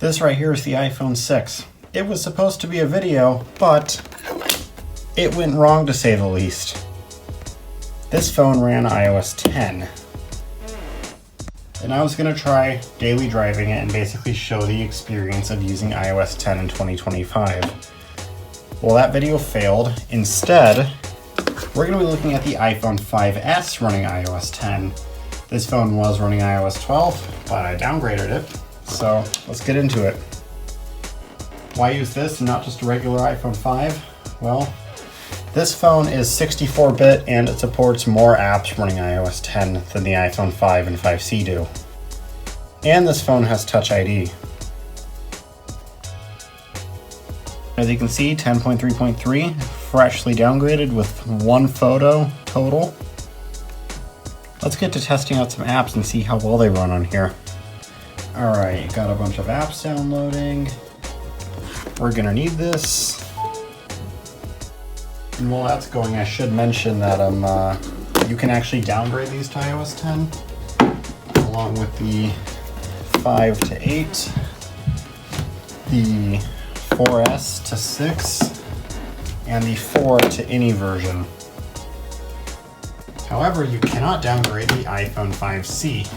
This right here is the iPhone 6. It was supposed to be a video, but it went wrong to say the least. This phone ran iOS 10. And I was going to try daily driving it and basically show the experience of using iOS 10 in 2025. Well, that video failed. Instead, we're going to be looking at the iPhone 5S running iOS 10. This phone was running iOS 12, but I downgraded it. So let's get into it. Why use this and not just a regular iPhone 5? Well, this phone is 64-bit and it supports more apps running iOS 10 than the iPhone 5 and 5C do. And this phone has Touch ID. As you can see, 10.3.3, freshly downgraded with one photo total. Let's get to testing out some apps and see how well they run on here. Alright, got a bunch of apps downloading. We're gonna need this. And while that's going, I should mention that you can actually downgrade these to iOS 10, along with the 5 to 8, the 4S to 6, and the 4 to any version. However, you cannot downgrade the iPhone 5C.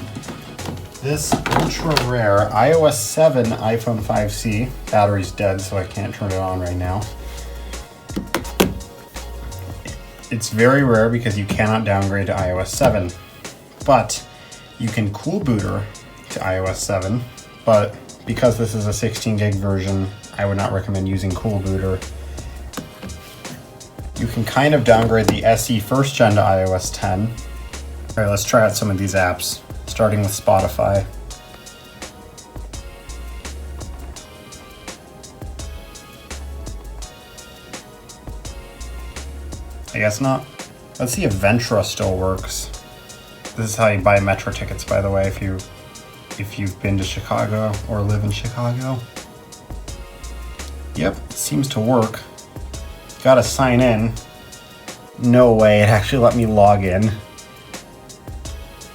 This ultra rare iOS 7 iPhone 5C, battery's dead so I can't turn it on right now. It's very rare because you cannot downgrade to iOS 7, but you can cool boot her to iOS 7, but because this is a 16 gig version, I would not recommend using cool booter. You can kind of downgrade the SE first gen to iOS 10. All right, let's try out some of these apps, starting with Spotify. I guess not. Let's see if Ventra still works. This is how you buy metro tickets, by the way, if you've been to Chicago or live in Chicago. Yep, it seems to work. Gotta sign in. No way, it actually let me log in.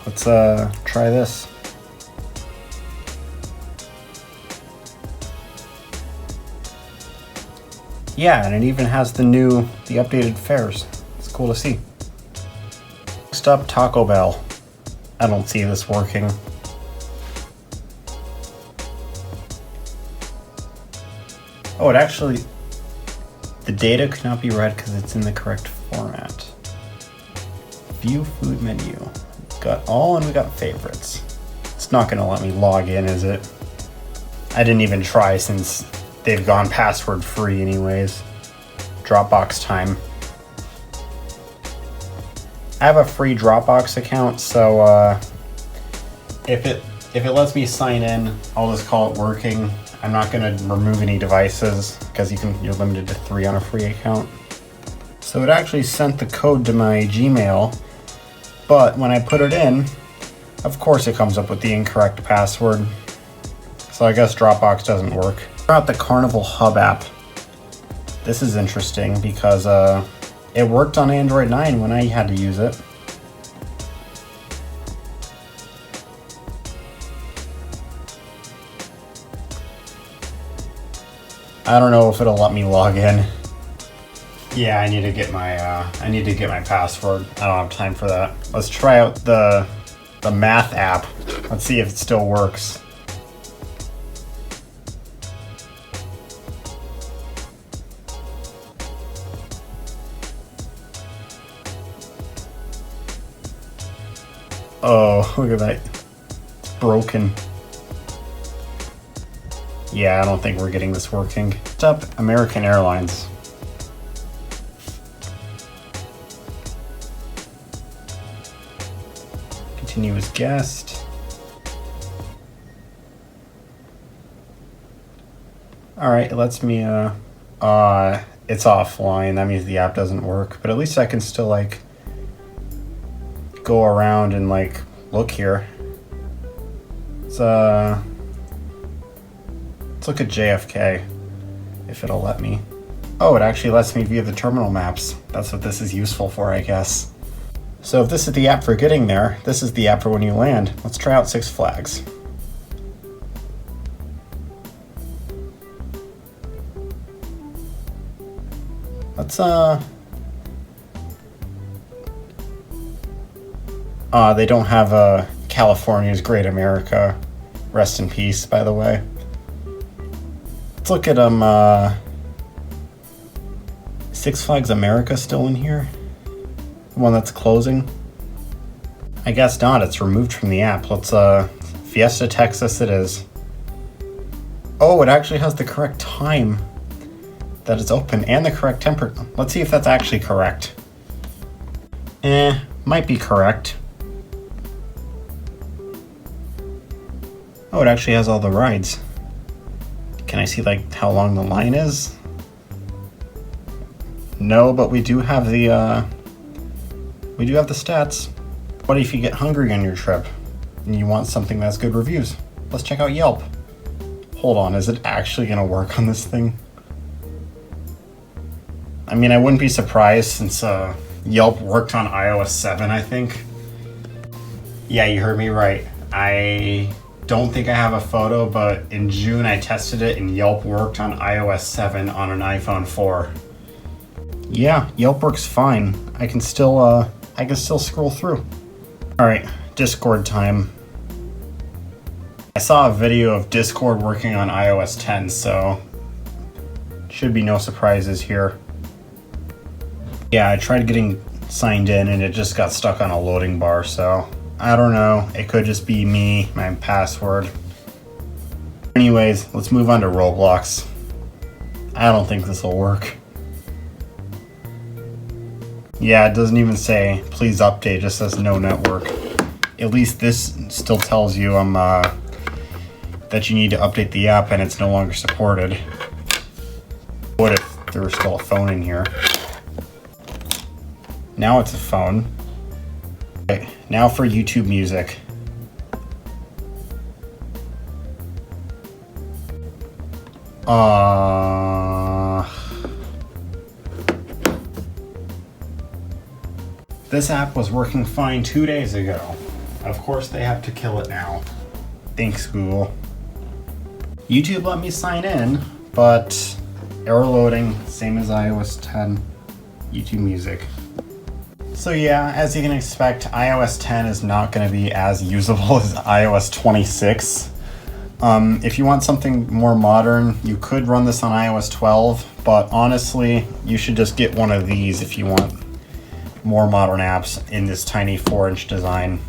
Let's try this. Yeah, and it even has the updated fares. It's cool to see. Next up, Taco Bell. I don't see this working. Oh, it actually, the data could not be read because it's in the correct format. View food menu. Got all and we got favorites. It's not gonna let me log in, is it? I didn't even try since they've gone password free anyways. Dropbox time. I have a free Dropbox account, so if it lets me sign in, I'll just call it working. I'm not gonna remove any devices because you're limited to 3 on a free account. So it actually sent the code to my Gmail, but when I put it in, of course it comes up with the incorrect password. So I guess Dropbox doesn't work. About the Carnival Hub app. This is interesting because it worked on Android 9 when I had to use it. I don't know if it'll let me log in. Yeah, I need to get my password. I don't have time for that. Let's try out the math app. Let's see if it still works. Oh, look at that. It's broken. Yeah, I don't think we're getting this working. Next up, American Airlines. Continue as guest. Alright, it lets me, it's offline. That means the app doesn't work, but at least I can still, like, go around and, like, look here. Let's look at JFK, if it'll let me. Oh, it actually lets me view the terminal maps. That's what this is useful for, I guess. So if this is the app for getting there, this is the app for when you land. Let's try out Six Flags. Let's they don't have California's Great America. Rest in peace, by the way. Let's look at Six Flags America still in here? The one that's closing? I guess not, it's removed from the app. Let's Fiesta, Texas it is. Oh, it actually has the correct time that it's open and the correct temperature. Let's see if that's actually correct. Might be correct. Oh, it actually has all the rides. Can I see like how long the line is? No, but we do have the stats. What if you get hungry on your trip and you want something that's good reviews? Let's check out Yelp. Hold on, is it actually gonna work on this thing? I mean, I wouldn't be surprised since Yelp worked on iOS 7, I think. Yeah, you heard me right. I don't think I have a photo, but in June I tested it and Yelp worked on iOS 7 on an iPhone 4. Yeah, Yelp works fine. I can still scroll through. All right, Discord time. I saw a video of Discord working on iOS 10, so should be no surprises here. Yeah, I tried getting signed in and it just got stuck on a loading bar, so I don't know. It could just be me, my password. Anyways, let's move on to Roblox. I don't think this will work. Yeah, it doesn't even say please update, it just says no network. At least this still tells you that you need to update the app and it's no longer supported. What if there was still a phone in here? Now it's a phone. Okay, now for YouTube Music. This app was working fine 2 days ago. Of course they have to kill it now. Thanks, Google. YouTube let me sign in, but error loading, same as iOS 10, YouTube Music. So yeah, as you can expect, iOS 10 is not going to be as usable as iOS 26. If you want something more modern, you could run this on iOS 12, but honestly, you should just get one of these if you want more modern apps in this tiny 4-inch design.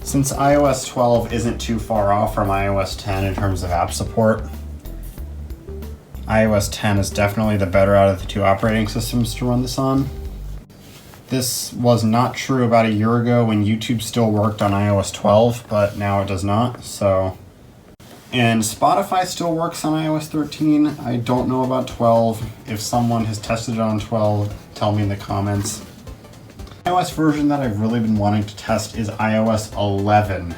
Since iOS 12 isn't too far off from iOS 10 in terms of app support, iOS 10 is definitely the better out of the two operating systems to run this on. This was not true about a year ago when YouTube still worked on iOS 12, but now it does not, so. And Spotify still works on iOS 13. I don't know about 12. If someone has tested it on 12, tell me in the comments. The iOS version that I've really been wanting to test is iOS 11.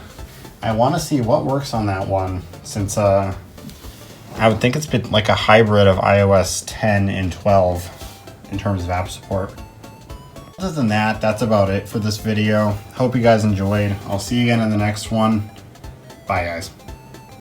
I want to see what works on that one, since I would think it's been like a hybrid of iOS 10 and 12 in terms of app support. Other than that, that's about it for this video. Hope you guys enjoyed. I'll see you again in the next one. Bye, guys.